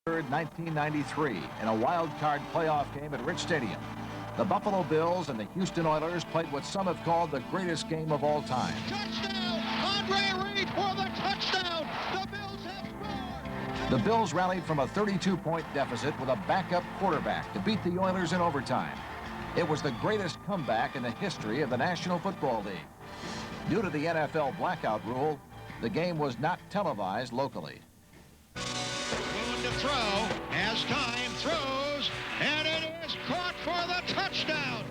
1993 in a wild card playoff game at Rich Stadium. The Buffalo Bills and the Houston Oilers played what some have called the greatest game of all time. Touchdown! Andre Reed for the touchdown! The Bills have scored! The Bills rallied from a 32-point deficit with a backup quarterback to beat the Oilers in overtime. It was the greatest comeback in the history of the National Football League. Due to the NFL blackout rule, the game was not televised locally. To throw, has time, throws, and it is caught for the touchdown.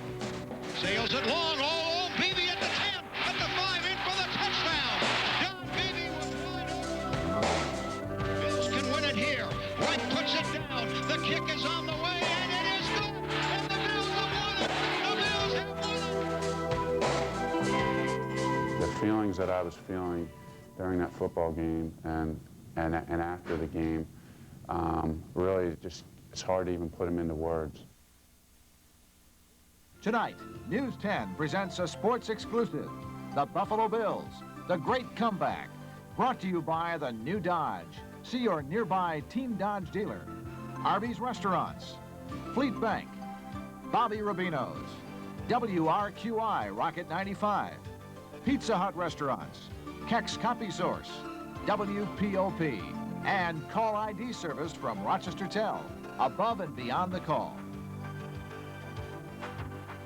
Sails it long, all Beebe at the 10, at the 5, in for the touchdown. John Beebe was wide open. Bills can win it here. Reich puts it down. The kick is on the way, and it is good. And the Bills have won it. The Bills have won it. The feelings that I was feeling during that football game and after the game, really just, it's hard to even put them into words. Tonight, News 10 presents a sports exclusive, the Buffalo Bills, the great comeback, brought to you by the new Dodge. See your nearby Team Dodge dealer, Arby's Restaurants, Fleet Bank, Bobby Rubino's, WRQI Rocket 95, Pizza Hut Restaurants, Kex Copy Source, WPOP, and call ID service from Rochester Tel, above and beyond the call.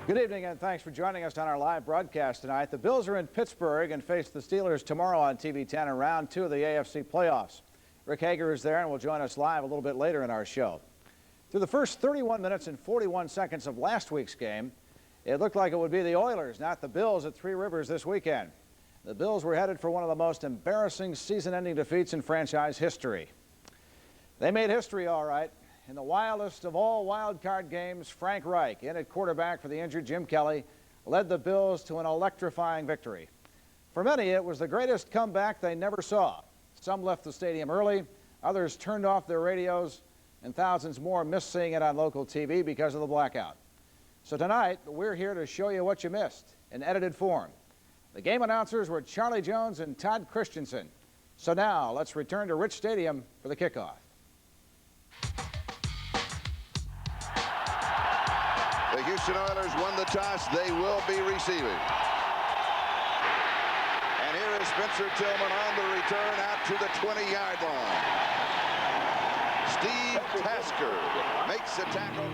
Good evening, and thanks for joining us on our live broadcast tonight. The Bills are in Pittsburgh and face the Steelers tomorrow on TV 10 in round 2 of the AFC playoffs. Rick Hager is there and will join us live a little bit later in our show. Through the first 31 minutes and 41 seconds of last week's game, it looked like it would be the Oilers, not the Bills, at Three Rivers this weekend. The Bills were headed for one of the most embarrassing season-ending defeats in franchise history. They made history, all right. In the wildest of all wild-card games, Frank Reich, in at quarterback for the injured Jim Kelly, led the Bills to an electrifying victory. For many, it was the greatest comeback they never saw. Some left the stadium early, others turned off their radios, and thousands more missed seeing it on local TV because of the blackout. So tonight, we're here to show you what you missed in edited form. The game announcers were Charlie Jones and Todd Christensen. So now, let's return to Rich Stadium for the kickoff. The Houston Oilers won the toss. They will be receiving. And here is Spencer Tillman on the return out to the 20-yard line. Steve Tasker makes the tackle.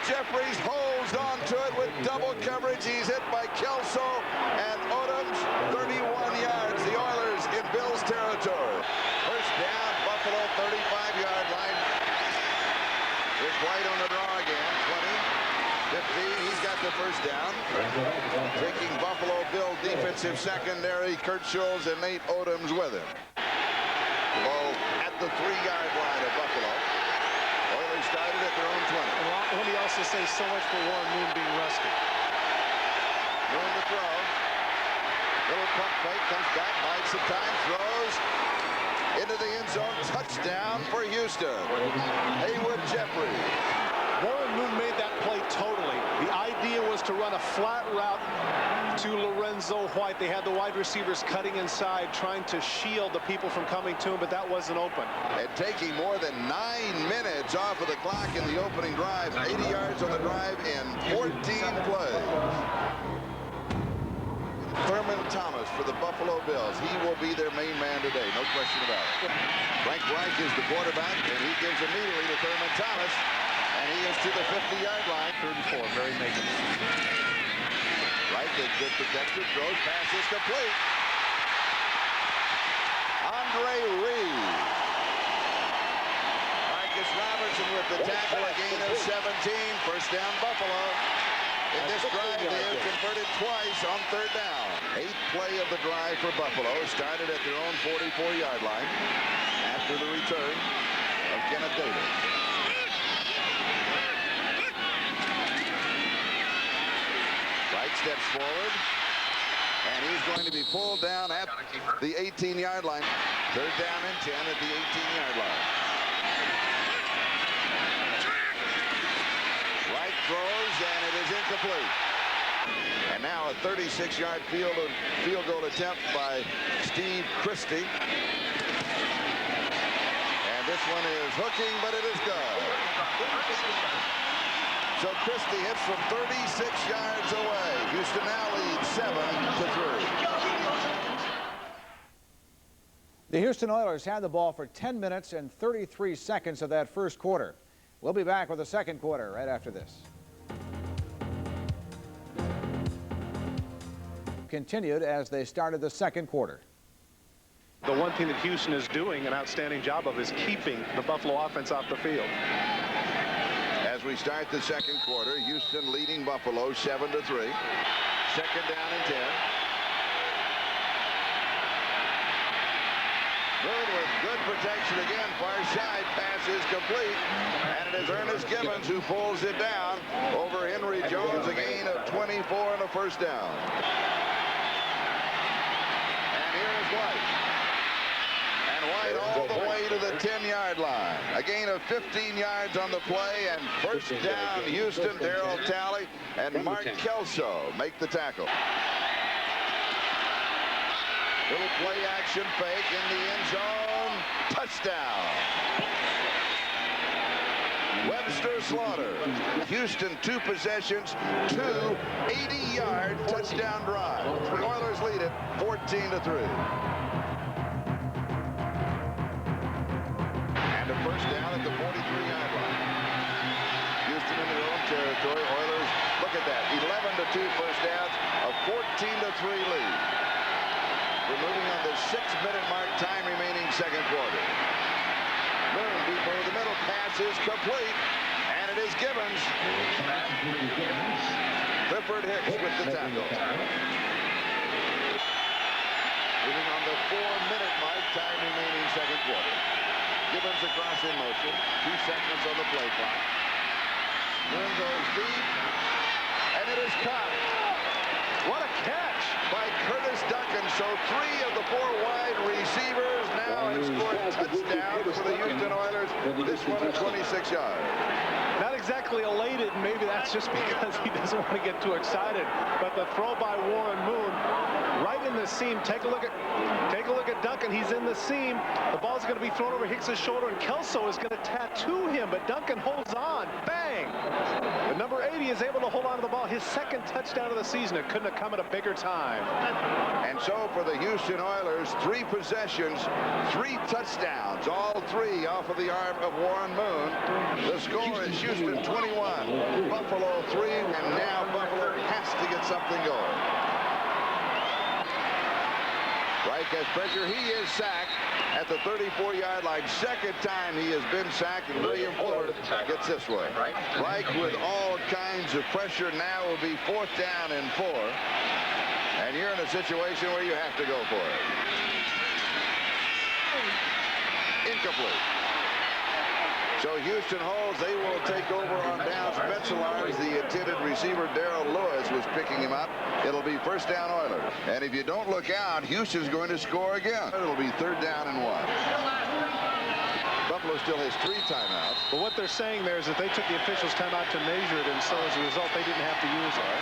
Jeffries holds on to it with double coverage. He's hit by Kelso and Odoms, 31 yards. The Oilers in Bills territory. First down, Buffalo, 35-yard line. Here's White on the draw again, 20, 15. He's got the first down. Taking Buffalo Bill defensive secondary, Kurt Schultz and Nate Odoms with him. Low at the 3-yard line of Buffalo. Oilers started at their own 20. Let me also say so much for Warren Moon being rested. Moon to throw. Little pump fake, comes back, bites the time, throws into the end zone. Touchdown for Houston. Haywood Jeffries. Warren Moon made that play totally. The idea was to run a flat route to Lorenzo White. They had the wide receivers cutting inside, trying to shield the people from coming to him, but that wasn't open. And taking more than 9 minutes off of the clock in the opening drive. 80 yards on the drive in 14 plays. Thurman Thomas for the Buffalo Bills. He will be their main man today, no question about it. Frank Reich is the quarterback, and he gives immediately to Thurman Thomas, and he is to the 50-yard line. 3rd and 4, very making. Reich is good protected, throws, pass is complete. Andre Reed. Marcus Robertson with the tackle, a gain of 17. First down, Buffalo. In this drive, they have converted twice on 3rd down. 8th play of the drive for Buffalo. Started at their own 44-yard line after the return of Kenneth Davis. Wright steps forward, and he's going to be pulled down at the 18-yard line. 3rd down and 10 at the 18-yard line. Wright throws, and it is incomplete. And now a 36-yard field goal attempt by Steve Christie. And this one is hooking, but it is good. So Christie hits from 36 yards away. Houston now leads 7-3. The Houston Oilers had the ball for 10 minutes and 33 seconds of that first quarter. We'll be back with the second quarter right after this. Continued as they started the second quarter. The one thing that Houston is doing an outstanding job of is keeping the Buffalo offense off the field. As we start the second quarter, Houston leading Buffalo 7-3. Second down and 10. Good with good protection again. Far side pass is complete. And it is Ernest Gibbons who pulls it down over Henry Jones. A gain of 24 and a first down. And here is White. And White all the way to the 10-yard line. A gain of 15 yards on the play. And first down, Houston. Darryl Talley and Mark Kelso make the tackle. Little play action fake in the end zone. Touchdown. Webster Slaughter. Houston 2 possessions, 2 80-yard touchdown drive. The Oilers lead it 14-3. And a first down at the 43-yard line. Houston in their own territory. Oilers, look at that. 11-2 first downs, a 14-3 lead. We're moving on the 6-minute mark, time remaining second quarter. Moon deep over the middle, pass is complete, and it is Gibbons. Clifford Hicks with the tackle. Moving on the 4-minute mark, time remaining second quarter. Gibbons across in motion, 2 seconds on the play clock. Moon goes deep, and it is caught. What a catch by Curtis Duncan. So 3 of the 4 wide receivers now have scored touchdowns for the Houston Oilers. This one at 26 yards. Not exactly elated. Maybe that's just because he doesn't want to get too excited. But the throw by Warren Moon right in the seam. Take a look at Duncan. He's in the seam. The ball's going to be thrown over Hicks's shoulder, and Kelso is going to tattoo him. But Duncan holds on. Bang! But number 80 is able to hold on to the ball. His second touchdown of the season. It couldn't have come at a bigger time. And so for the Houston Oilers, 3 possessions, 3 touchdowns, all 3 off of the arm of Warren Moon. The score is Houston 21, Buffalo 3, and now Buffalo has to get something going. Reich has pressure. He is sacked at the 34-yard line. Second time he has been sacked, and William Fuller gets this way. Reich with all kinds of pressure. Now will be 4th down and 4. And you're in a situation where you have to go for it. Incomplete. So Houston holds. They will take over on downs. Metzelar's the intended receiver. Darrell Lewis was picking him up. It'll be first down Oilers. And if you don't look out, Houston's going to score again. It'll be 3rd down and 1. Buffalo still has 3 timeouts. But what they're saying there is that they took the officials' timeout to measure it, and so as a result, they didn't have to use it.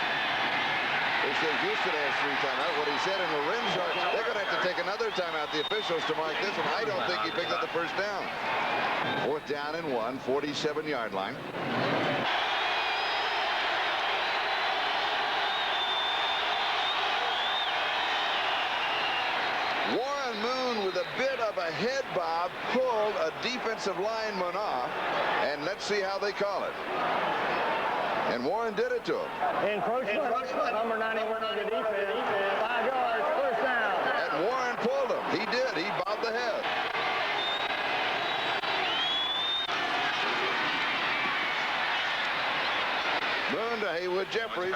They say Houston has 3 timeouts. What he said in Lorenzo, they're going to have to take another timeout, the officials, to mark this one. I don't think he picked up the first down. 4th down and 1, 47-yard line. Warren Moon with a bit of a head bob pulled a defensive lineman off, and let's see how they call it. And Warren did it to him. Encroachment, number 91 on the defense, 5 yards, first down. And Warren pulled him. He did. He bobbed the head. Moon to Haywood Jeffries.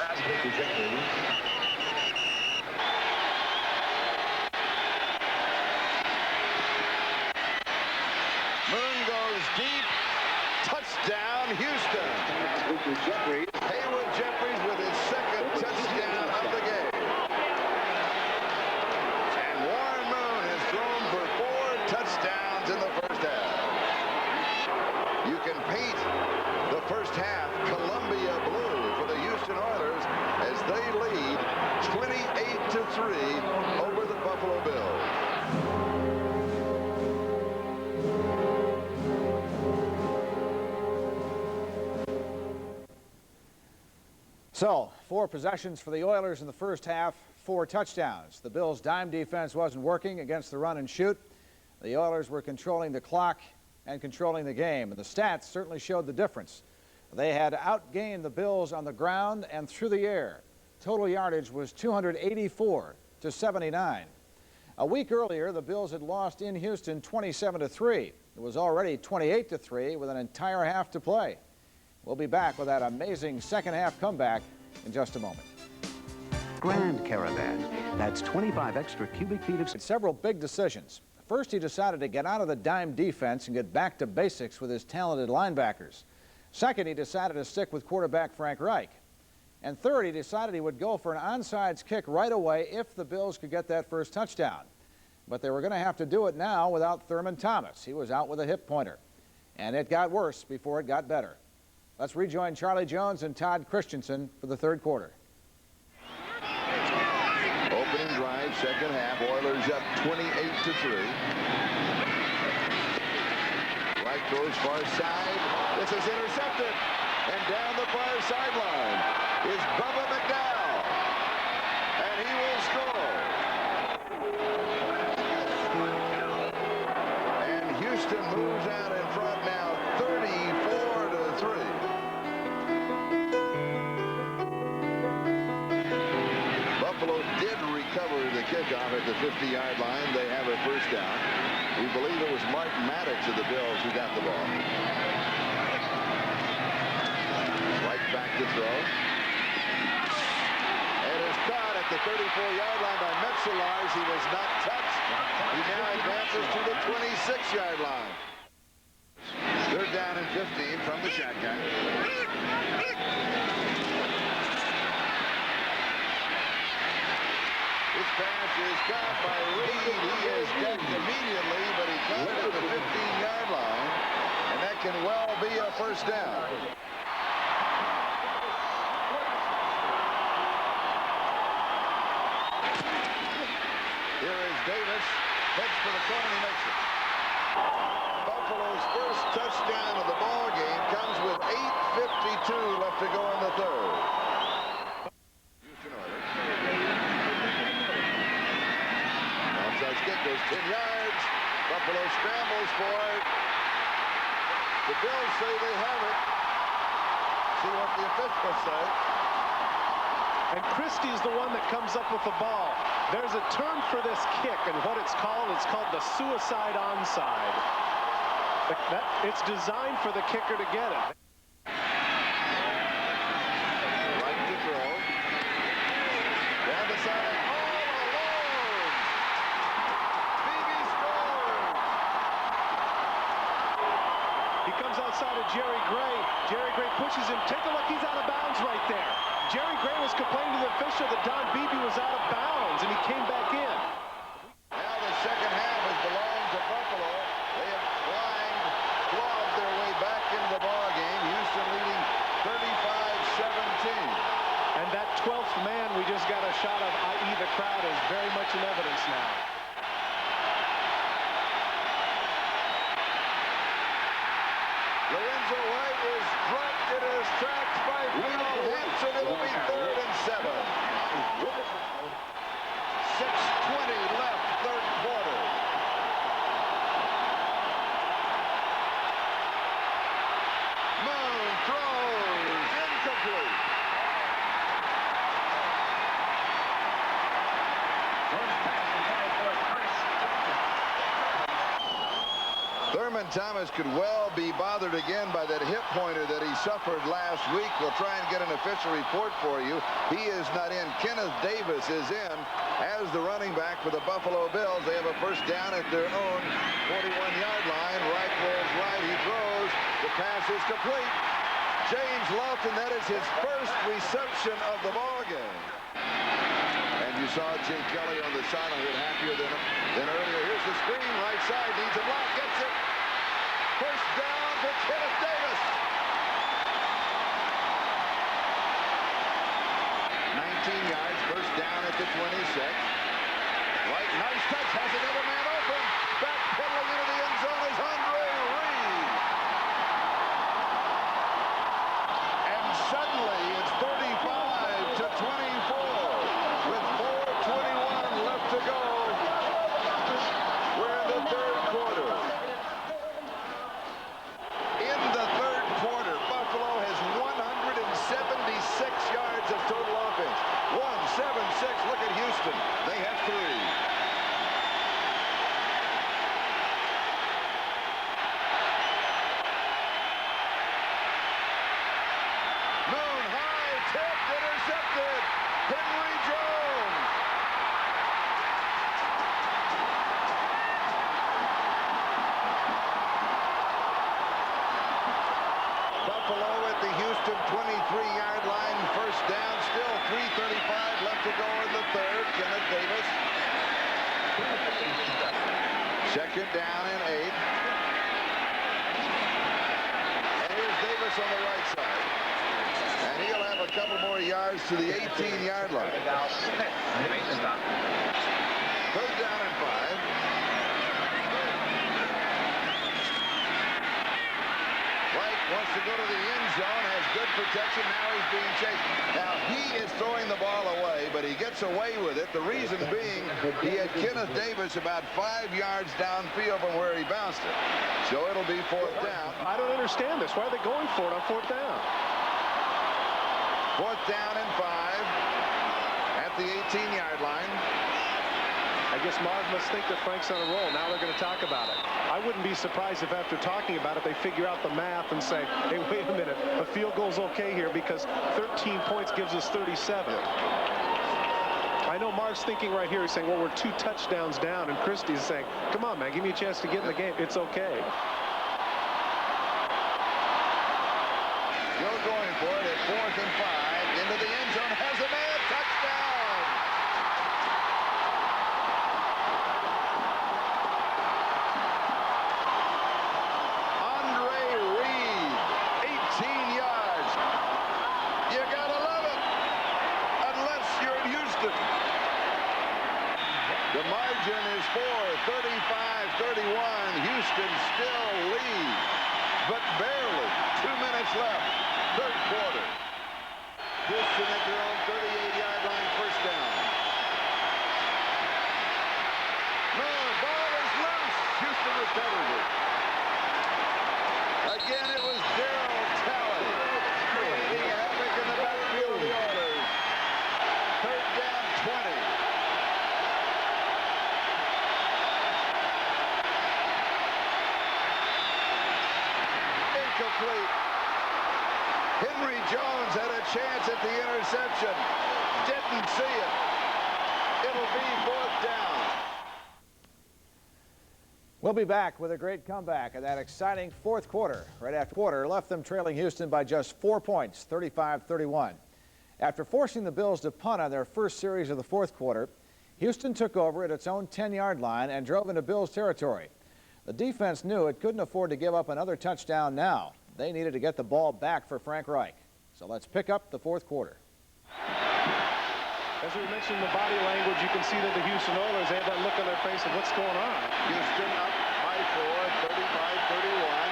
Moon goes deep. Touchdown, Houston. Haywood Jeffries with his 2nd touchdown of the game. And Warren Moon has thrown for 4 touchdowns in the first half. You can paint the first half Columbia blue for the Houston So, 4 possessions for the Oilers in the first half, 4 touchdowns. The Bills' dime defense wasn't working against the run and shoot. The Oilers were controlling the clock and controlling the game, and the stats certainly showed the difference. They had outgained the Bills on the ground and through the air. Total yardage was 284 to 79. A week earlier, the Bills had lost in Houston 27-3. It was already 28-3 with an entire half to play. We'll be back with that amazing second half comeback in just a moment. Grand Caravan. That's 25 extra cubic feet of... Several big decisions. First, he decided to get out of the dime defense and get back to basics with his talented linebackers. Second, he decided to stick with quarterback Frank Reich. And third, he decided he would go for an onside kick right away if the Bills could get that first touchdown. But they were going to have to do it now without Thurman Thomas. He was out with a hip pointer. And it got worse before it got better. Let's rejoin Charlie Jones and Todd Christensen for the third quarter. Opening drive, second half. Oilers up 28-3. Right goes far side. This is intercepted. And down the far sideline is Bubba McDowell. And he will score. And Houston moves out in front now 34-3. Buffalo did recover the kickoff at the 50-yard line. They have a first down. We believe it was Mark Maddox of the Bills who got the ball. Right back to throw. It is caught at the 34-yard line by Metzelars. He was not touched. He now advances to the 26-yard line. Third down and 15 from the shotgun. This pass is caught by Reed. He is decked immediately, but he caught it at the 15-yard line, and that can well be a first down. Here is Davis, heads for the corner, he makes it. Buffalo's first touchdown of the ball game comes with 8:52 left to go in the third. Houston Oilers. Onside kick goes 10 yards. Buffalo scrambles for it. The Bills say they have it. See what the officials say. And Christie's the one that comes up with the ball. There's a term for this kick, and what it's called the suicide onside. It's designed for the kicker to get it. Right to throw. Down the side. All alone. Beebe scores. He comes outside of Jerry Gray. Jerry Gray pushes him. Take a look. He's out of bounds right there. Jerry Gray was complaining to the official that Don Beebe was out of bounds, and he came back in. Now the second half has belonged to Buffalo. They have clawed their way back into the ball game. Houston leading 35-17. And that 12th man we just got a shot of, i.e. the crowd, is very much in evidence now. Lorenzo White is dropped in his tracks by Phil Hansen. It'll be 3rd and 7. 6:20 left, third quarter. Moon throws incomplete. Thurman Thomas could well be bothered again by that hip pointer that he suffered last week. We'll try and get an official report for you. He is not in. Kenneth Davis is in as the running back for the Buffalo Bills. They have a first down at their own 41-yard line. Reich rolls right. He throws. The pass is complete. James Lofton, that is his first reception of the ball game. And you saw Jim Kelly on the sideline, a bit happier than earlier. Here's the screen, right side, needs a block, gets it. First down for Kenneth Davis. 19 yards, first down at the 26. Right, nice touch, has another man open. Back pedaling into the end zone is Andre Reed. And suddenly it's 35. 1:35 left to go in the third. Kenneth Davis. Second down and 8. And here's Davis on the right side. And he'll have a couple more yards to the 18-yard line. Third down and 5. Reich wants to go to the end zone, has good protection. Now he's being chased. Now he is throwing the ball away, but he gets away with it. The reason being he had Kenneth Davis about 5 yards downfield from where he bounced it. So it'll be fourth down. I don't understand this. Why are they going for it on fourth down? Fourth down and 5 at the 18-yard line. I guess Marv must think that Frank's on a roll. Now they're going to talk about it. I wouldn't be surprised if after talking about it, they figure out the math and say, hey, wait a minute, a field goal's okay here because 13 points gives us 37. I know Marv's thinking right here. He's saying, well, we're 2 touchdowns down. And Christie's saying, come on, man, give me a chance to get in the game. It's okay. Still going for it at 4th and 5. Into the end zone. Has a man. Touchdown. The margin is 35-31. Houston still leads, but barely. 2 minutes left. Third quarter. Houston at their own 38-yard line. First down. No, ball is loose. Houston recovers it. Again, it was Darryl Talley creating havoc in the backfield of the Oilers. Third down, 20. Incomplete. Henry Jones had a chance at the interception. Didn't see it. It'll be fourth down. We'll be back with a great comeback in that exciting fourth quarter. Right after quarter left them trailing Houston by just 4 points, 35-31. After forcing the Bills to punt on their first series of the fourth quarter, Houston took over at its own 10-yard line and drove into Bills territory. The defense knew it couldn't afford to give up another touchdown now. They needed to get the ball back for Frank Reich. So let's pick up the fourth quarter. As we mentioned the body language, you can see that the Houston Oilers have that look on their face of what's going on. Houston up by 4, 35-31,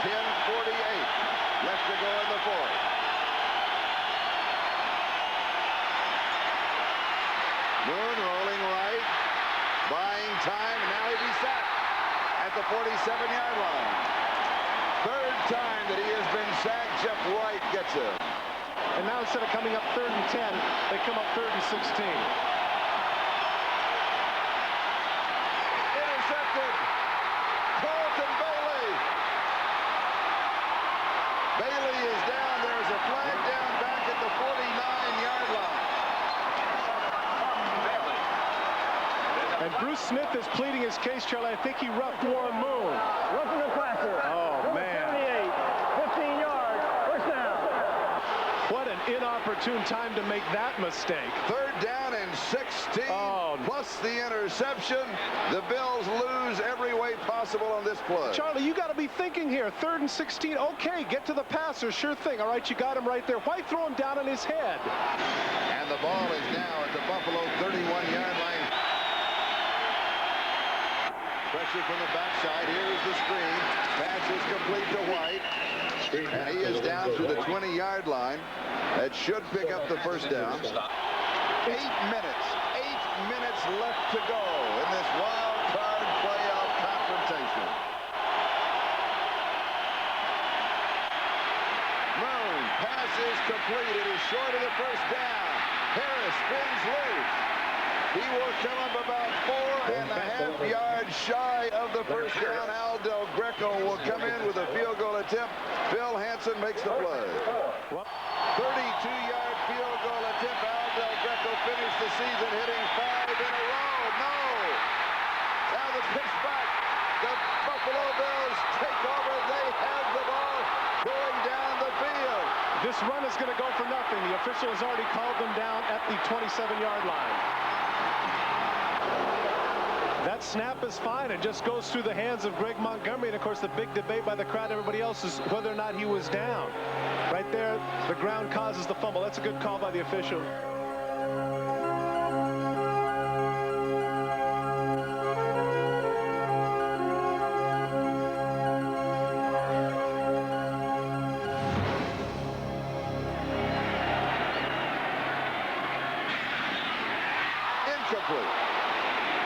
10:48 left to go in the fourth. Moon rolling right, buying time, and now he'll be sacked at the 47-yard line. Third time that he has been sacked. Jeff Wright gets him. And now instead of coming up 3rd and 10, they come up 3rd and 16. Intercepted. Colton Bailey. Bailey is down. There's a flag down back at the 49-yard line. And Bruce Smith is pleading his case, Charlie. I think he roughed Warren Moon. Roughing the passer. Oh, man. 15 yards. First down. What an inopportune time to make that mistake. Third down and 16, plus the interception. The Bills lose every way possible on this play. Charlie, you got to be thinking here. 3rd and 16. Okay, get to the passer. Sure thing. All right, you got him right there. Why throw him down on his head? And the ball is now at the Buffalo 31-yard line. Pressure from the backside. Here's the screen. Pass is complete to White. And he is down to the 20-yard line. That should pick up the first down. 8 minutes. 8 minutes left to go in this wild card playoff confrontation. Moon. Pass is complete. It is short of the first down. Harris spins loose. He will come up about 4.5 yards shy of the first down. Al Del Greco will come in with a field goal attempt. Phil Hansen makes the play. 32-yard field goal attempt. Al Del Greco finished the season hitting 5 in a row. No! Now the pitch back. The Buffalo Bills take over. They have the ball going down the field. This run is going to go for nothing. The official has already called them down at the 27-yard line. That snap is fine. It just goes through the hands of Greg Montgomery. And, of course, the big debate by the crowd and everybody else is whether or not he was down. Right there, the ground causes the fumble. That's a good call by the official.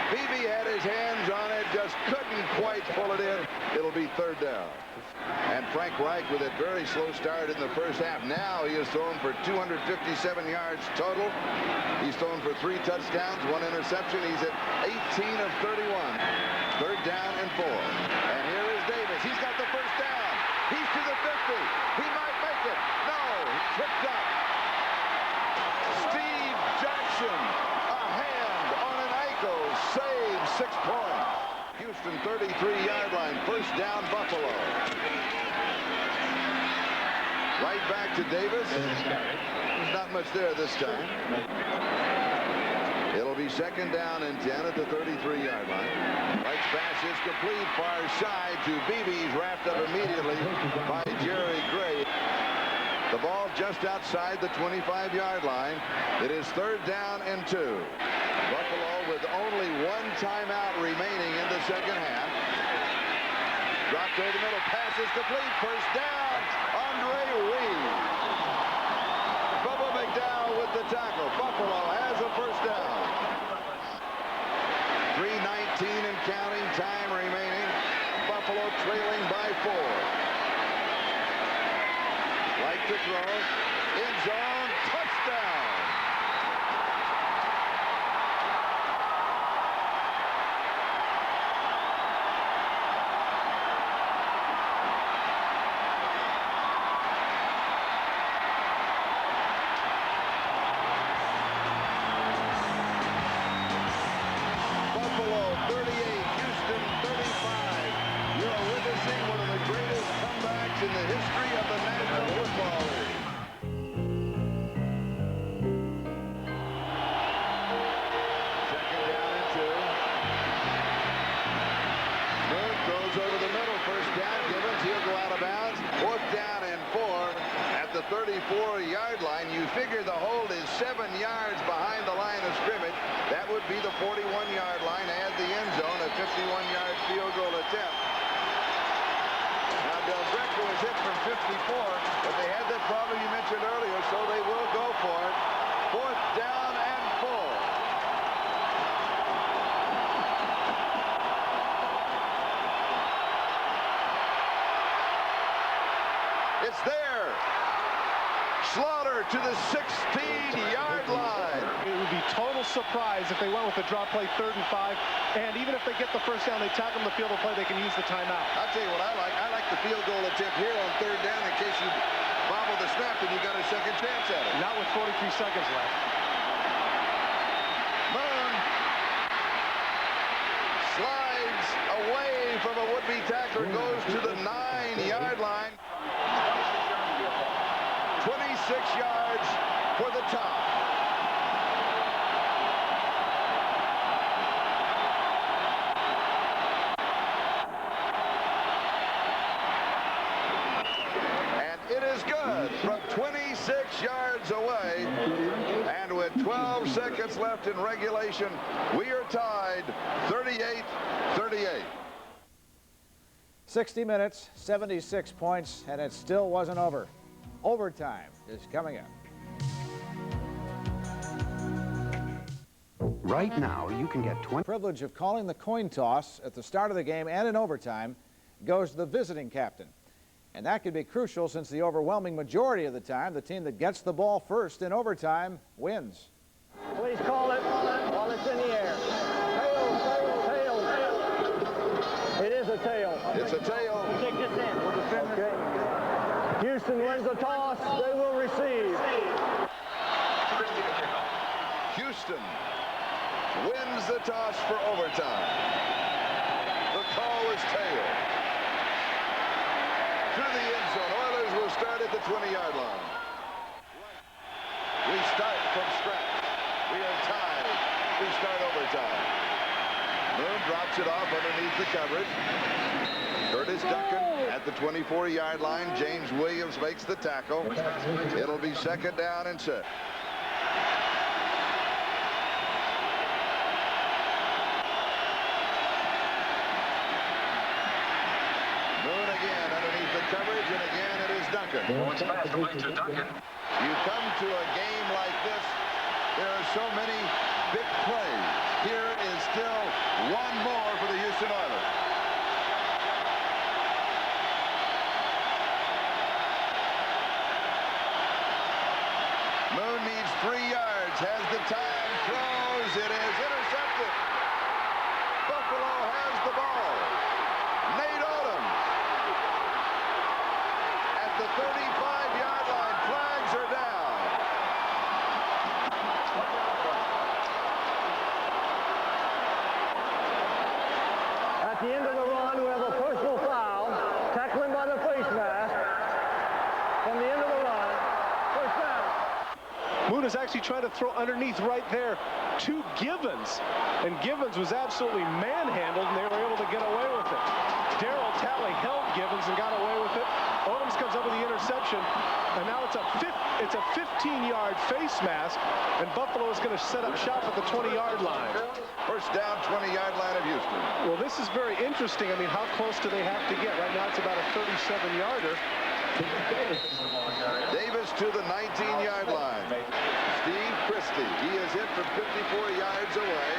Beebe had his hands on it, just couldn't quite pull it in. It'll be third down. And Frank Reich with a very slow start in the first half. Now he has thrown for 257 yards total. He's thrown for 3 touchdowns, 1 interception. He's at 18 of 31. Third down and 4. And here is Davis. He's got the first down. He's to the 50. He might make it. No, tripped up. Steve Jackson. Saves 6 points. Houston 33-yard line. First down, Buffalo. Right back to Davis. There's not much there this time. It'll be second down and 10 at the 33-yard line. Reich's pass is complete. Far side to Beebe. He's wrapped up immediately by Jerry Gray. The ball just outside the 25-yard line. It is third down and 2. Buffalo with only 1 timeout remaining in the second half. Dropped over the middle. Pass is complete. First down. Andre Reed. Bubba McDowell with the tackle. Buffalo has a first down. 3:19 and counting. Time remaining. Buffalo trailing by 4. Like to throw. End zone. Touchdown. Buffalo 38, Houston 35. You're witnessing one of the greatest comebacks in the history of the National Football League. Second down and 2. Smith throws over the middle. First down. Gibbons, he'll go out of bounds. Fourth down and 4 at the 34-yard line. You figure the hold is 7 yards behind the line of scrimmage. That would be the 41-yard line. Add the end zone, a 51-yard field goal attempt. Now, Del Greco is hit from 54, but they had that problem you mentioned earlier, so they will go for it. Fourth down and 4. It's there. Slaughter to the 16-yard line. It would be total surprise if they went with the drop play 3rd and 5. And even if they get the first down, they tackle them the field of play, they can use the timeout. I'll tell you what I like. I like the field goal attempt here on 3rd down in case you bobble the snap and you got a second chance at it. Not with 43 seconds left. Moon slides away from a would-be tackler, goes to the 9-yard line. 26 yards for the top. And it is good from 26 yards away. And with 12 seconds left in regulation, we are tied 38-38. 60 minutes, 76 points, and it still wasn't over. Overtime is coming up. Right now, you can get 20. Privilege of calling the coin toss at the start of the game and in overtime goes to the visiting captain. And that could be crucial since the overwhelming majority of the time, the team that gets the ball first in overtime wins. Please call it while it's in the air. Tail, tail, tail. It is a tail. It's a tail. Take this in. We'll defend this. Okay. Houston wins the toss. They will receive. Houston wins the toss for overtime. The call is tail. Through the end zone. Oilers will start at the 20-yard line. We start from scratch. We are tied. We start overtime. Moon drops it off underneath the coverage. Curtis Duncan at the 24-yard line. James Williams makes the tackle. It'll be 2nd down and 6. Moon again underneath the coverage, and again it is Duncan. You come to a game like this, there are so many big plays. Here is still one more for the Houston Oilers. Moon needs 3 yards, has the time, throws, it is intercepted. Buffalo has the ball. Nate Odoms at the 35-yard line. Flags are down. At the end of the run, we have a personal foul. Tackling by the face mask. From the end of the run, first down. Moon is actually trying to throw underneath right there to Givens. And Givens was absolutely manhandled, and they were able to get away with it. Darryl Talley held Givens and got away with it. Odoms comes up with the interception, and now it's a 15-yard face mask, and Buffalo is going to set up shop at the 20-yard line. First down, 20-yard line of Houston. Well, this is very interesting. I mean, how close do they have to get? Right now it's about a 37-yarder. Davis to the 19-yard line. Steve Christie, he is hit from 54 yards away.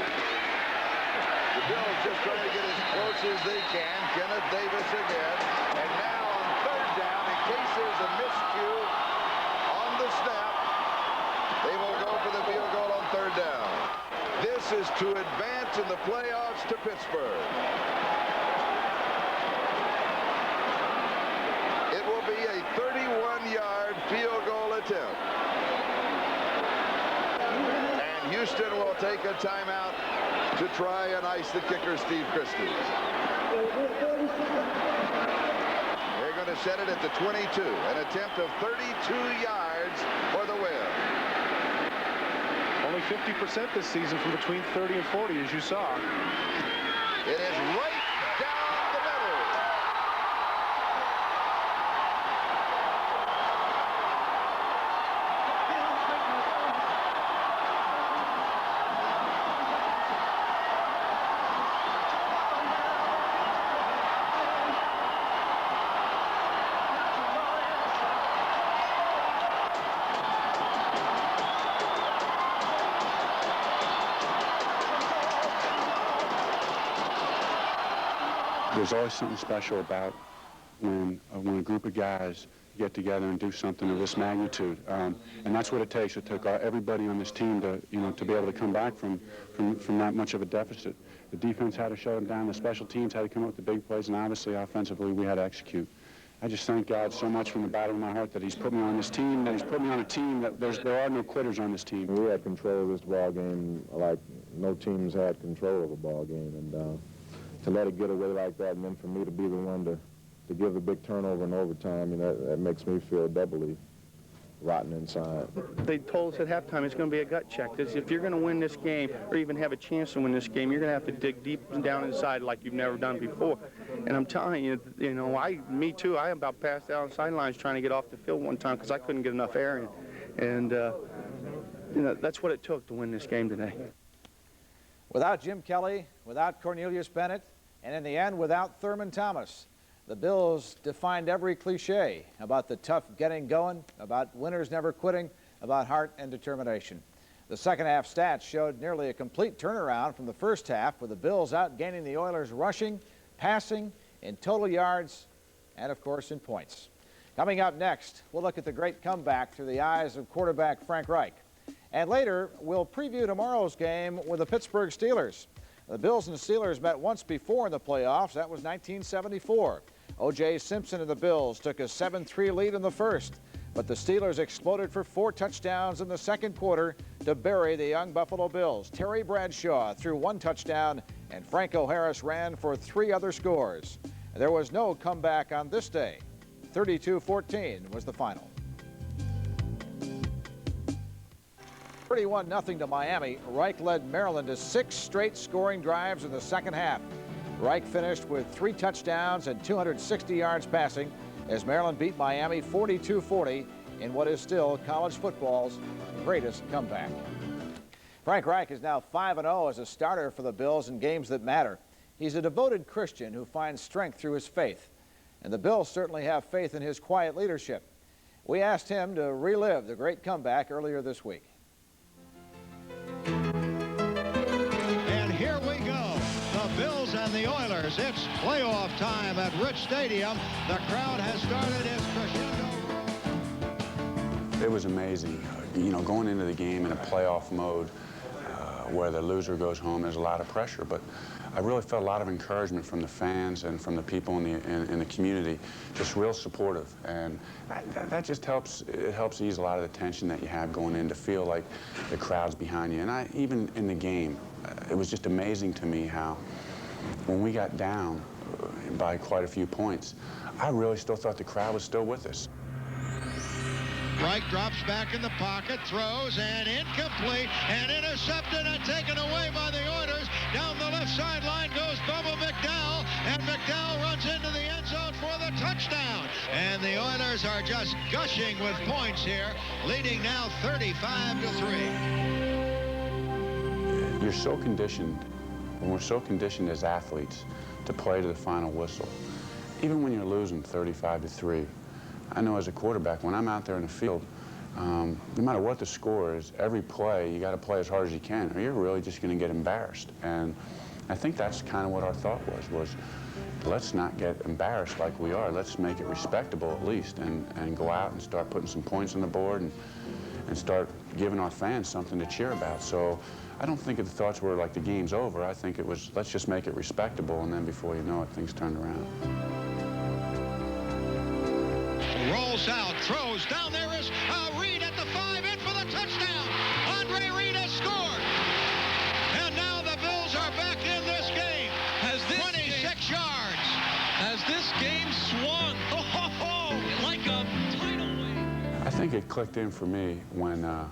The Bills just trying to get as close as they can. Kenneth Davis again. And now on 3rd down, in case there's a miscue on the snap, they will go for the field goal on 3rd down. This is to advance in the playoffs to Pittsburgh. It will be a 31-yard field goal attempt. And Houston will take a timeout to try and ice the kicker, Steve Christie. They're going to set it at the 22. An attempt of 32 yards for the win. Only 50% this season from between 30 and 40, as you saw. It is right down the middle. There's always something special about when a group of guys get together and do something of this magnitude, and that's what it takes. It took everybody on this team to, to be able to come back from that much of a deficit. The defense had to shut them down. The special teams had to come up with the big plays, and obviously, offensively, we had to execute. I just thank God so much from the bottom of my heart that He's put me on this team, that He's put me on a team that there are no quitters on this team. We had control of this ball game like no teams had control of a ball game, and to let it get away like that, and then for me to be the one to give the big turnover in overtime, that makes me feel doubly rotten inside. They told us at halftime it's going to be a gut check. If you're going to win this game or even have a chance to win this game, you're going to have to dig deep down inside like you've never done before. And I'm telling you, me too, I about passed out on sidelines trying to get off the field one time because I couldn't get enough air in. And, that's what it took to win this game today. Without Jim Kelly, without Cornelius Bennett, and in the end, without Thurman Thomas, the Bills defined every cliche about the tough getting going, about winners never quitting, about heart and determination. The second half stats showed nearly a complete turnaround from the first half, with the Bills outgaining the Oilers rushing, passing, in total yards, and of course in points. Coming up next, we'll look at the great comeback through the eyes of quarterback Frank Reich. And later, we'll preview tomorrow's game with the Pittsburgh Steelers. The Bills and the Steelers met once before in the playoffs. That was 1974. O.J. Simpson and the Bills took a 7-3 lead in the first, but the Steelers exploded for 4 touchdowns in the second quarter to bury the young Buffalo Bills. Terry Bradshaw threw 1 touchdown, and Franco Harris ran for 3 other scores. There was no comeback on this day. 32-14 was the final. 31-0 to Miami. Reich led Maryland to 6 straight scoring drives in the second half. Reich finished with 3 touchdowns and 260 yards passing as Maryland beat Miami 42-40 in what is still college football's greatest comeback. Frank Reich is now 5-0 as a starter for the Bills in games that matter. He's a devoted Christian who finds strength through his faith. And the Bills certainly have faith in his quiet leadership. We asked him to relive the great comeback earlier this week. And here we go. The Bills and the Oilers. It's playoff time at Rich Stadium. The crowd has started its crescendo. It was amazing. You know, going into the game in a playoff mode where the loser goes home, there's a lot of pressure. But I really felt a lot of encouragement from the fans and from the people in the community, just real supportive. And that just helps, it helps ease a lot of the tension that you have going in, to feel like the crowd's behind you. And even in the game, it was just amazing to me how when we got down by quite a few points, I really still thought the crowd was still with us. Reich drops back in the pocket, throws, and incomplete, and intercepted and taken away by the Oilers. Down the left sideline goes Bubba McDowell, and McDowell runs into the end zone for the touchdown. And the Oilers are just gushing with points here, leading now 35-3. You're so conditioned, and we're so conditioned as athletes to play to the final whistle. Even when you're losing 35-3, I know as a quarterback, when I'm out there in the field, no matter what the score is, every play, you got to play as hard as you can, or you're really just going to get embarrassed. And I think that's kind of what our thought was let's not get embarrassed like we are. Let's make it respectable at least, and go out and start putting some points on the board and start giving our fans something to cheer about. So I don't think the thoughts were like the game's over. I think it was, let's just make it respectable, and then before you know it, things turned around. Rolls out, throws, down there is Reed at the 5, in for the touchdown. Andre Reed has scored. And now the Bills are back in this game. 26 yards. Has this game swung like a tidal wave? I think it clicked in for me when the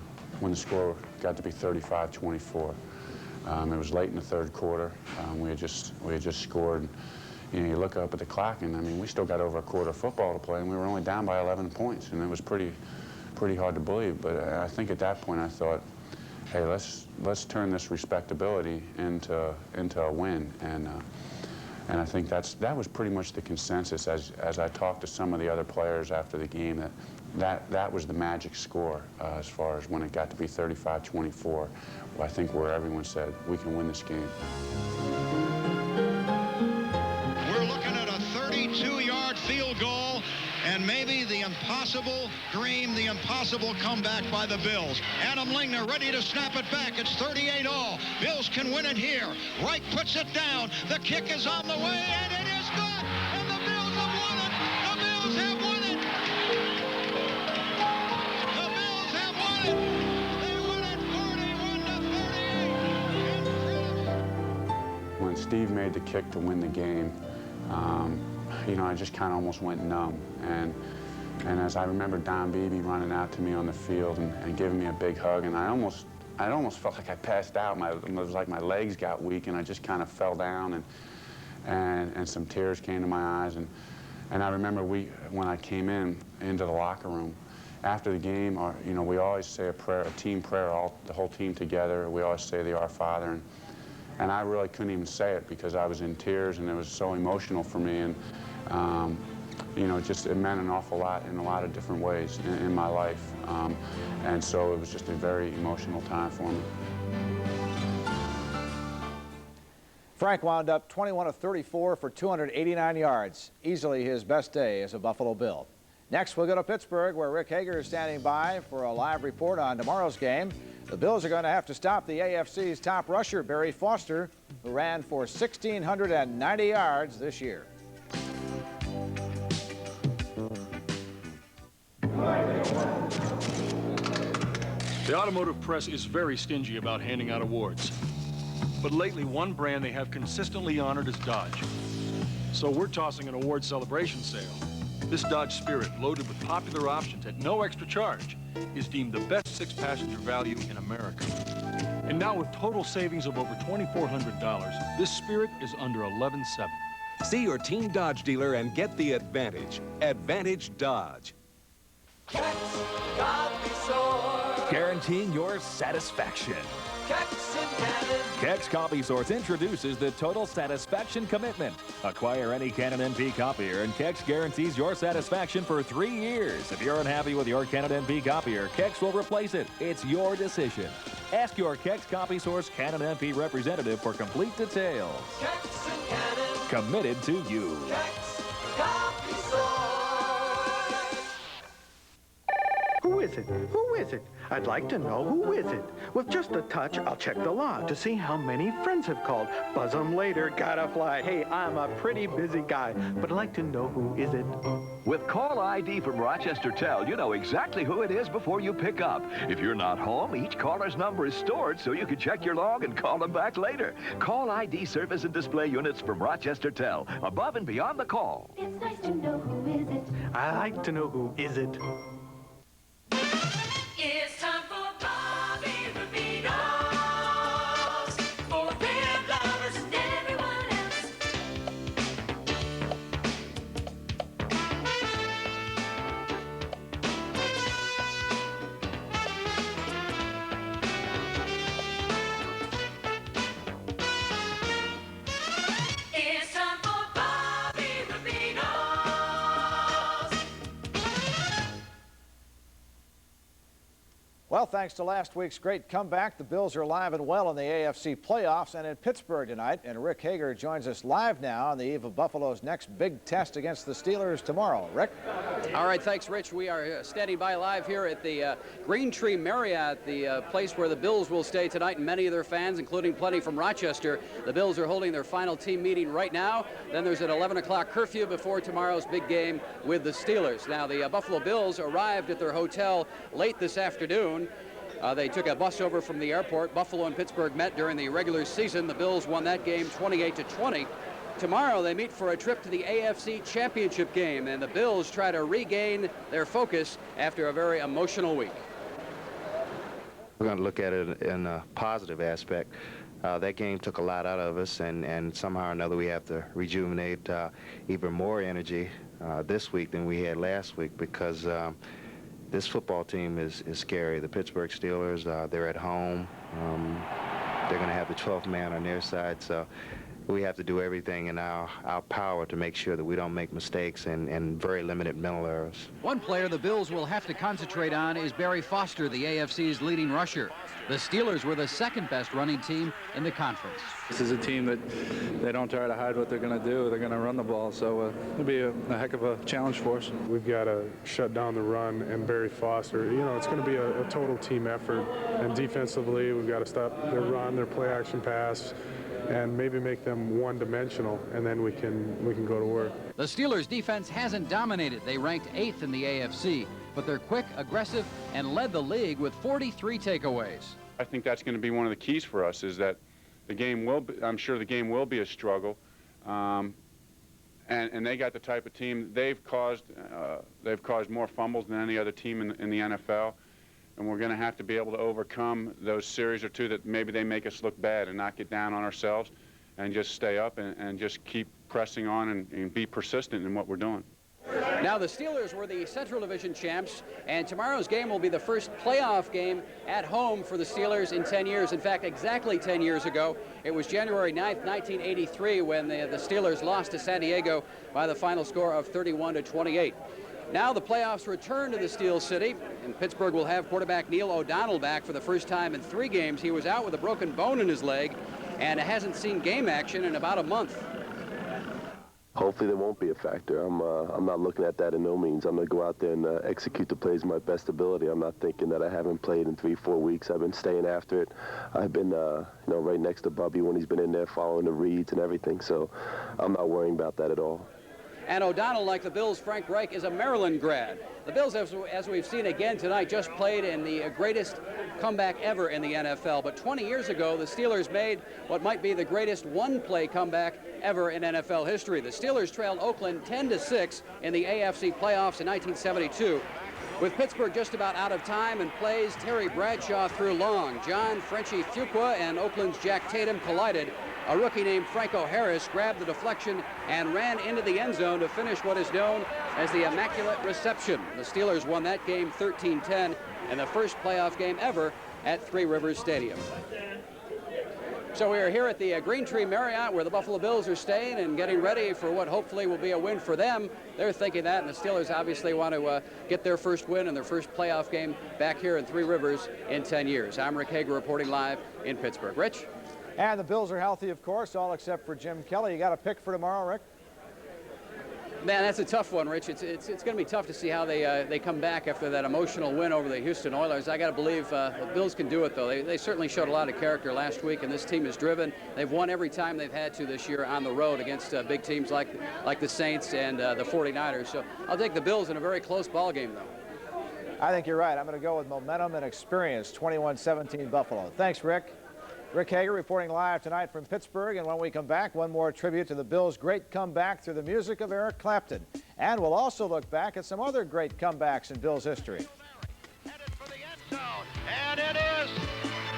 score got to be 35-24. It was late in the third quarter. We had just scored. You know, you look up at the clock, and I mean, we still got over a quarter of football to play, and we were only down by 11 points, and it was pretty hard to believe. But I think at that point I thought, hey, let's turn this respectability into a win, and I think that was pretty much the consensus as I talked to some of the other players after the game, that was the magic score as far as when it got to be 35-24. I think where everyone said we can win this game. 32-yard field goal, and maybe the impossible dream, the impossible comeback by the Bills. Adam Lingner ready to snap it back. It's 38-all. Bills can win it here. Reich puts it down. The kick is on the way, and it is good. And the Bills have won it. The Bills have won it. The Bills have won it. They won it 41-38. When Steve made the kick to win the game, you know, I just kind of almost went numb. And as I remember Don Beebe running out to me on the field and giving me a big hug, and I almost felt like I passed out. It was like my legs got weak, and I just kind of fell down, and some tears came to my eyes. And I remember when I came into the locker room after the game, you know, we always say a prayer, a team prayer, the whole team together. We always say the Our Father. And I really couldn't even say it because I was in tears, and it was so emotional for me. And you know, it meant an awful lot in a lot of different ways in my life. And so it was just a very emotional time for me. Frank wound up 21 of 34 for 289 yards, easily his best day as a Buffalo Bill. Next, we'll go to Pittsburgh, where Rick Hager is standing by for a live report on tomorrow's game. The Bills are going to have to stop the AFC's top rusher, Barry Foster, who ran for 1,690 yards this year. The automotive press is very stingy about handing out awards. But lately, one brand they have consistently honored is Dodge. So we're tossing an award celebration sale. This Dodge Spirit, loaded with popular options at no extra charge, is deemed the best 6-passenger value in America. And now with total savings of over $2,400, this Spirit is under $11,700. See your Team Dodge dealer and get the advantage. Advantage Dodge. Guaranteeing your satisfaction. Keck's Copy Source introduces the Total Satisfaction Commitment. Acquire any Canon NP copier and Keck's guarantees your satisfaction for 3 years. If you're unhappy with your Canon NP copier, Keck's will replace it. It's your decision. Ask your Keck's Copy Source Canon NP representative for complete details. Keck's and Canon. Committed to you. Keck's Copy Source. Who is it? Who is it? I'd like to know who is it. With just a touch, I'll check the log to see how many friends have called. Buzz them later, gotta fly. Hey, I'm a pretty busy guy, but I'd like to know who is it. With Call ID from Rochester Tel, you know exactly who it is before you pick up. If you're not home, each caller's number is stored so you can check your log and call them back later. Call ID service and display units from Rochester Tel, above and beyond the call. It's nice to know who is it. I like to know who is it. It's time for Bobby Rubino's, for beer lovers and everyone else. It's time for Bobby Rubino's. Well, thanks to last week's great comeback, the Bills are alive and well in the AFC playoffs and in Pittsburgh tonight. And Rick Hager joins us live now on the eve of Buffalo's next big test against the Steelers tomorrow. Rick? All right, thanks, Rich. We are standing by live here at the Green Tree Marriott, the place where the Bills will stay tonight, and many of their fans, including plenty from Rochester. The Bills are holding their final team meeting right now. Then there's an 11 o'clock curfew before tomorrow's big game with the Steelers. Now, the Buffalo Bills arrived at their hotel late this afternoon. They took a bus over from the airport. Buffalo and Pittsburgh met during the regular season. The Bills won that game 28-20. Tomorrow they meet for a trip to the AFC Championship game, and the Bills try to regain their focus after a very emotional week. We're going to look at it in a positive aspect. That game took a lot out of us, and somehow or another we have to rejuvenate even more energy this week than we had last week, because this football team is scary. The Pittsburgh Steelers, they're at home. They're going to have the 12th man on their side, so we have to do everything in our power to make sure that we don't make mistakes and very limited mental errors. One player the Bills will have to concentrate on is Barry Foster, the AFC's leading rusher. The Steelers were the second best running team in the conference. This is a team that they don't try to hide what they're going to do. They're going to run the ball, so it'll be a heck of a challenge for us. We've got to shut down the run, and Barry Foster, you know, it's going to be a total team effort. And defensively, we've got to stop their run, their play action pass, and maybe make them one-dimensional, and then we can go to work. The Steelers' defense hasn't dominated. They ranked 8th in the AFC, but they're quick, aggressive, and led the league with 43 takeaways. I think that's going to be one of the keys for us, is that the game will be, I'm sure the game will be a struggle, and they got the type of team, they've caused more fumbles than any other team in the NFL. And we're going to have to be able to overcome those series or two that maybe they make us look bad, and not get down on ourselves and just stay up and just keep pressing on and be persistent in what we're doing. Now, the Steelers were the Central Division champs, and tomorrow's game will be the first playoff game at home for the Steelers in 10 years. In fact, exactly 10 years ago, it was January 9th, 1983, when the Steelers lost to San Diego by the final score of 31-28. Now the playoffs return to the Steel City, and Pittsburgh will have quarterback Neil O'Donnell back for the first time in 3 games. He was out with a broken bone in his leg and hasn't seen game action in about a month. Hopefully there won't be a factor. I'm not looking at that in no means. I'm going to go out there and execute the plays to my best ability. I'm not thinking that I haven't played in 3-4 weeks. I've been staying after it. I've been right next to Bubby when he's been in there following the reads and everything, so I'm not worrying about that at all. And O'Donnell, like the Bills' Frank Reich, is a Maryland grad. The Bills, as we've seen again tonight, just played in the greatest comeback ever in the NFL. But 20 years ago, the Steelers made what might be the greatest one-play comeback ever in NFL history. The Steelers trailed Oakland 10-6 in the AFC playoffs in 1972. With Pittsburgh just about out of time and plays, Terry Bradshaw threw long. John Frenchie Fuqua and Oakland's Jack Tatum collided. A rookie named Franco Harris grabbed the deflection and ran into the end zone to finish what is known as the Immaculate Reception. The Steelers won that game 13-10 in the first playoff game ever at Three Rivers Stadium. So we are here at the Green Tree Marriott where the Buffalo Bills are staying and getting ready for what hopefully will be a win for them. They're thinking that, and the Steelers obviously want to get their first win and their first playoff game back here in Three Rivers in 10 years. I'm Rick Hager reporting live in Pittsburgh. Rich? And the Bills are healthy, of course, all except for Jim Kelly. You got a pick for tomorrow, Rick? Man, that's a tough one, Rich. It's going to be tough to see how they come back after that emotional win over the Houston Oilers. I got to believe the Bills can do it, though. They certainly showed a lot of character last week, and this team is driven. They've won every time they've had to this year on the road against big teams like the Saints and the 49ers. So I'll take the Bills in a very close ball game, though. I think you're right. I'm going to go with momentum and experience, 21-17 Buffalo. Thanks, Rick. Rick Hager reporting live tonight from Pittsburgh, and when we come back, one more tribute to the Bills' great comeback through the music of Eric Clapton. And we'll also look back at some other great comebacks in Bills history. Headed for the end zone, and it is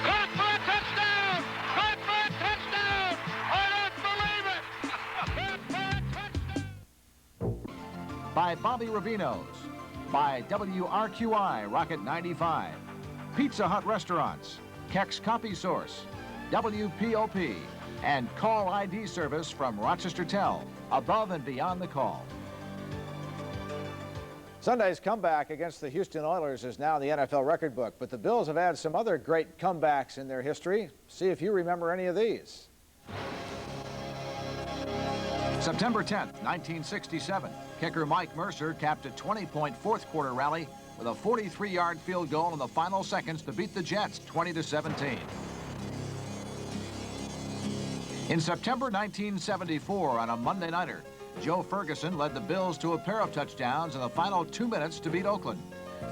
caught for a touchdown! Caught for a touchdown! I don't believe it! Caught for a touchdown! By Bobby Rubino's, by WRQI Rocket 95, Pizza Hut Restaurants, Keck's Copy Source, WPOP, and Call ID service from Rochester Tel, above and beyond the call. Sunday's comeback against the Houston Oilers is now in the NFL record book, but the Bills have had some other great comebacks in their history. See if you remember any of these. September 10th, 1967, kicker Mike Mercer capped a 20-point fourth quarter rally with a 43-yard field goal in the final seconds to beat the Jets 20-17. In September 1974, on a Monday nighter, Joe Ferguson led the Bills to a pair of touchdowns in the final 2 minutes to beat Oakland.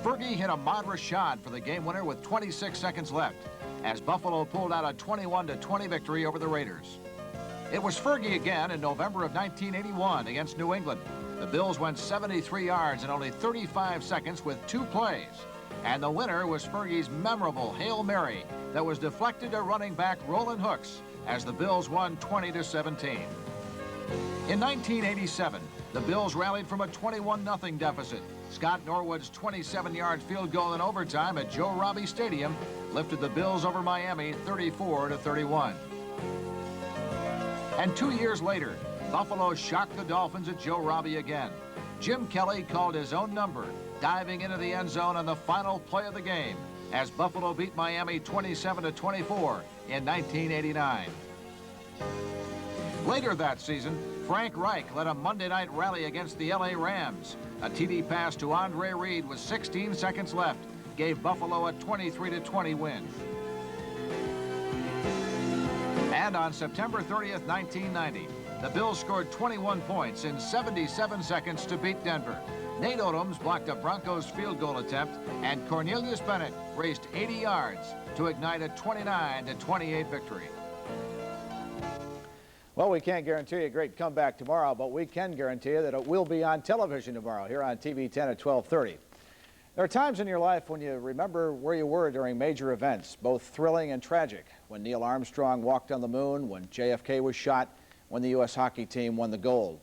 Fergie hit a Madra shot for the game winner with 26 seconds left, as Buffalo pulled out a 21-20 victory over the Raiders. It was Fergie again in November of 1981 against New England. The Bills went 73 yards in only 35 seconds with 2 plays. And the winner was Fergie's memorable Hail Mary that was deflected to running back Roland Hooks as the Bills won 20-17. In 1987, the Bills rallied from a 21-0 deficit. Scott Norwood's 27-yard field goal in overtime at Joe Robbie Stadium lifted the Bills over Miami 34-31. And 2 years later, Buffalo shocked the Dolphins at Joe Robbie again. Jim Kelly called his own number, diving into the end zone on the final play of the game, as Buffalo beat Miami 27-24 in 1989. Later that season, Frank Reich led a Monday night rally against the LA Rams. A TD pass to Andre Reed with 16 seconds left gave Buffalo a 23-20 win. And on September 30th, 1990, the Bills scored 21 points in 77 seconds to beat Denver. Nate Odoms blocked a Broncos field goal attempt, and Cornelius Bennett raced 80 yards to ignite a 29-28 victory. Well, we can't guarantee a great comeback tomorrow, but we can guarantee you that it will be on television tomorrow here on TV 10 at 12:30. There are times in your life when you remember where you were during major events, both thrilling and tragic. When Neil Armstrong walked on the moon, when JFK was shot, when the U.S. hockey team won the gold.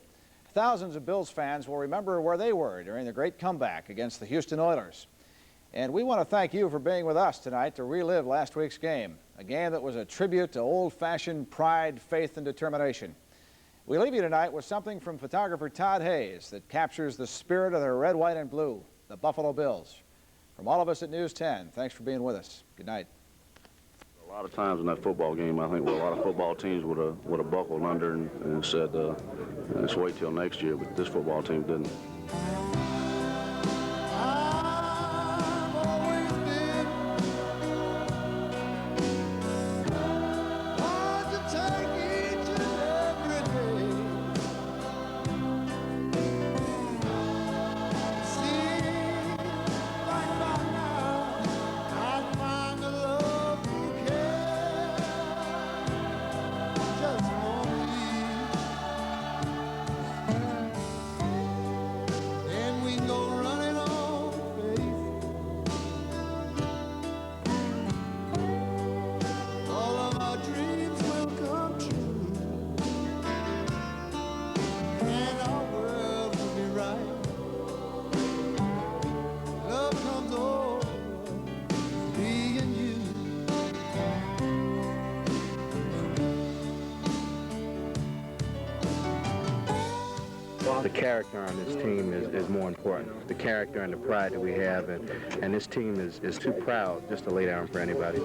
Thousands of Bills fans will remember where they were during the great comeback against the Houston Oilers. And we want to thank you for being with us tonight to relive last week's game, a game that was a tribute to old-fashioned pride, faith, and determination. We leave you tonight with something from photographer Todd Hayes that captures the spirit of the red, white, and blue, the Buffalo Bills. From all of us at News 10, thanks for being with us. Good night. A lot of times in that football game, I think a lot of football teams would have buckled under and said, let's wait till next year, but this football team didn't. the character on this team is more important. The character and the pride that we have, and this team is too proud just to lay down for anybody.